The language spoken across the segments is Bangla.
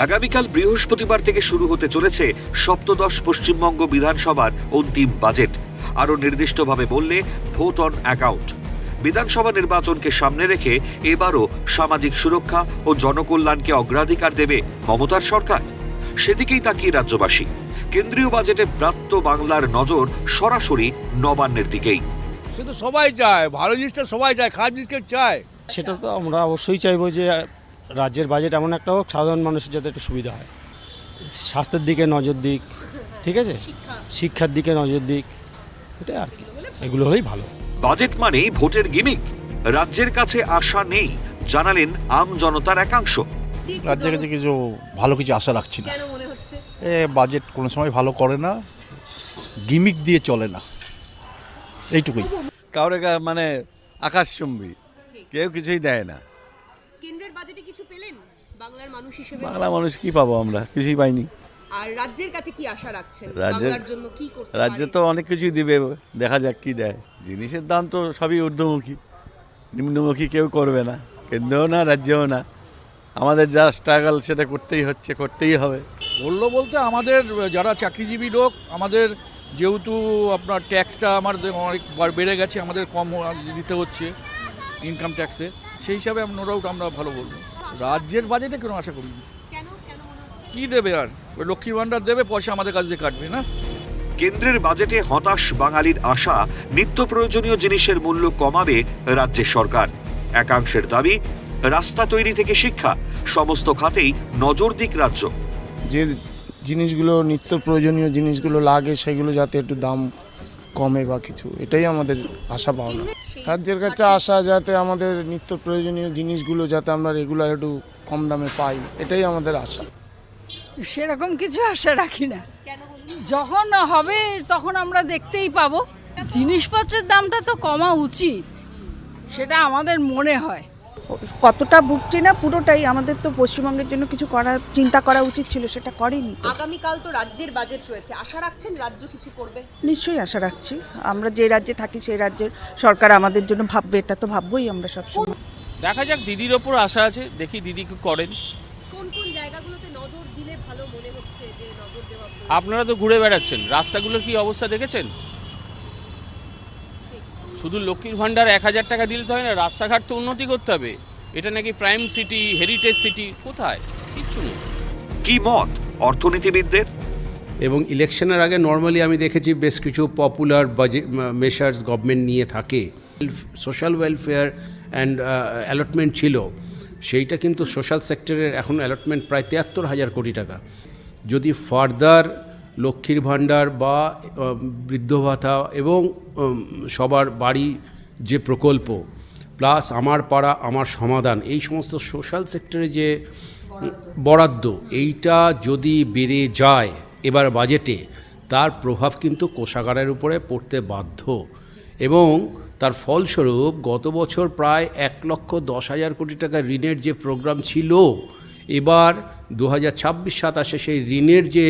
আগামীকাল বৃহস্পতিবার থেকে শুরু হতে চলেছে সপ্তদশ পশ্চিমবঙ্গ বিধানসভার অন্তিম বাজেট। আরও নির্দিষ্টভাবে বললে ভোট অন অ্যাকাউন্ট। বিধানসভা নির্বাচনকে সামনে রেখে এবারও সামাজিক সুরক্ষা ও জনকল্যাণকে অগ্রাধিকার দেবে মমতার সরকার। সেদিকেই তাকিয়ে রাজ্যবাসী। কেন্দ্রীয় বাজেটে প্রাপ্ত বাংলার নজর সরাসরি নবান্নের দিকেই। সে তো সবাই চায়, ভালো জিনিসটা সবাই চায়, খারাপ জিনিসকে চায়। সেটা তো আমরা অবশ্যই চাইবো যে রাজ্যের বাজেট এমন একটা হোক সাধারণ মানুষের যাতে একটু সুবিধা হয়, স্বাস্থ্যের দিকে নজর দিক, ঠিক আছে, শিক্ষার দিকে নজর দিক, এটা আর কি, এগুলো হলেই ভালো। বাজেট মানেই ভোটের গিমিক। রাজ্যের কাছে আশা নেই জানালেন আম জনতার একাংশ। রাজ্যের কাছে কিছু ভালো কিছু আশা রাখছি না। বাজেট কোনো সময় ভালো করে না, গিমিক দিয়ে চলে না, এইটুকুই। কাউরে মানে আকাশচুম্বী, কেউ কিছুই দেয় না। কেন্দ্রের বাজেটে কিছু পেলেন বাংলার মানুষ হিসেবে? বাংলা মানুষ কি পাবো, আমরা কিছুই পাইনি। আর রাজ্যের কাছে কি আশা রাখছেন? রাজ্যের বাংলার জন্য কি করতে পারে? রাজ্যে তো অনেক কিছুই দিবে, দেখা যাক কি দেয়। জিনিসের দাম তো সবই ঊর্ধ্বমুখী, নিম্নমুখী কেউ করবে না, কেন্দ্রেও না রাজ্যেও না। আমাদের যা স্ট্রাগল সেটা করতেই হবে। বললো বলতে আমাদের যারা চাকরিজীবী লোক, আমাদের যেহেতু আপনার ট্যাক্সটা আমাদের অনেক বেড়ে গেছে, আমাদের কম দিতে হচ্ছে ইনকাম ট্যাক্সে, সেই হিসাবে নো ডাউট আমরা ভালো বলবো। রাজ্যের বাজেটে কোনো আশা করি কেন মনে হচ্ছে? কী দেবে আর, ওই লক্ষ্মীর ভাণ্ডার দেবে, পয়সা আমাদের কাছ দিয়ে কাটবে না। কেন্দ্রের বাজেটে হতাশ বাঙালির আশা নিত্য প্রয়োজনীয় জিনিসের মূল্য কমাবে রাজ্যের সরকার। একাংশের দাবি রাস্তা তৈরি থেকে শিক্ষা সমস্ত খাতেই নজর দিক রাজ্য। যে জিনিসগুলো নিত্য প্রয়োজনীয় জিনিসগুলো লাগে সেগুলো যাতে একটু দাম কমে বা কিছু, এটাই আমাদের আশা পাওনা। রাজ্যের কাছে আশা যাতে আমাদের নিত্য প্রয়োজনীয় জিনিসগুলো যাতে আমরা রেগুলার একটু কম দামে পাই, এটাই আমাদের আশা। সেরকম কিছু আশা রাখি না। কেন বলুন? যখন হবে তখন আমরা দেখতেই পাবো। জিনিসপত্রের দামটা তো কমা উচিত, সেটা আমাদের মনে হয়। কতটা ভুগছি না পুরোটাই আমাদের তো পশ্চিমবঙ্গের জন্য কিছু করার চিন্তা করা উচিত ছিল, সেটা করেনি তো। আগামীকাল তো রাজ্যের বাজেট রয়েছে, আশা রাখছেন রাজ্য কিছু করবে? নিশ্চয়ই আশা রাখছি। আমরা যে রাজ্যে থাকি সেই রাজ্যের সরকার আমাদের জন্য ভাববে, এটা তো ভাববোই আমরা সবসময়। দেখা যাক, দিদির ওপর আশা আছে, দেখি দিদি কি করেন। কোন কোন জায়গাগুলোতে নজর দিলে ভালো মনে হচ্ছে যে নজর দেওয়া? আপনারা তো ঘুরে বেড়াচ্ছেন, রাস্তাগুলোর কি অবস্থা দেখেছেন? শুধু লক্ষ্মীর ভাণ্ডার 1000 টাকা দিলে তো হয় না, রাস্তাঘাট তো উন্নতি করতে হবে। এটা নাকি প্রাইম সিটি, হেরিটেজ সিটি, কোথায়? কিচ্ছু নেই। কি মত অর্থনীতিবিদদের? এবং ইলেকশনের আগে নর্মালি আমি দেখেছি বেশ কিছু পপুলার বাজেট মেশার্স গভর্নমেন্ট নিয়ে থাকে। সোশ্যাল ওয়েলফেয়ার অ্যান্ড অ্যালটমেন্ট ছিল, সেইটা কিন্তু সোশ্যাল সেক্টরের এখন অ্যালটমেন্ট প্রায় 73,000 কোটি টাকা। যদি ফার্দার লক্ষ্মীর ভাণ্ডার বা বৃদ্ধ ভাতা এবং সবার বাড়ি যে প্রকল্প, প্লাস আমার পাড়া আমার সমাধান, এই সমস্ত সোশ্যাল সেক্টরে যে বরাদ্দ, এইটা যদি বেড়ে যায় এবার বাজেটে, তার প্রভাব কিন্তু কোষাগারের উপরে পড়তে বাধ্য। এবং তার ফলস্বরূপ গত বছর প্রায় 1,10,000 কোটি টাকা ঋণের যে প্রোগ্রাম ছিল, এবার 2026-27 সেই ঋণের যে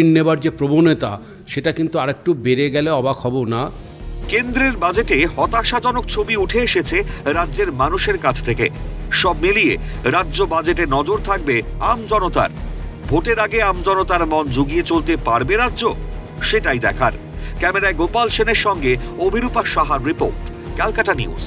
ঋণ নেবার যে প্রবণতা, সেটা কিন্তু আরেকটু বেড়ে গেলে অবাক হব না। কেন্দ্রের বাজেটে হতাশাজনক ছবি উঠে এসেছে রাজ্যের মানুষের কাছ থেকে। সব মিলিয়ে রাজ্য বাজেটে নজর থাকবে আম জনতার। ভোটের আগে আম জনতার মন জুগিয়ে চলতে পারবে রাজ্য, সেটাই দেখার। ক্যামেরায় গোপাল সেনের সঙ্গে অভিরূপা সাহার রিপোর্ট, ক্যালকাটা নিউজ।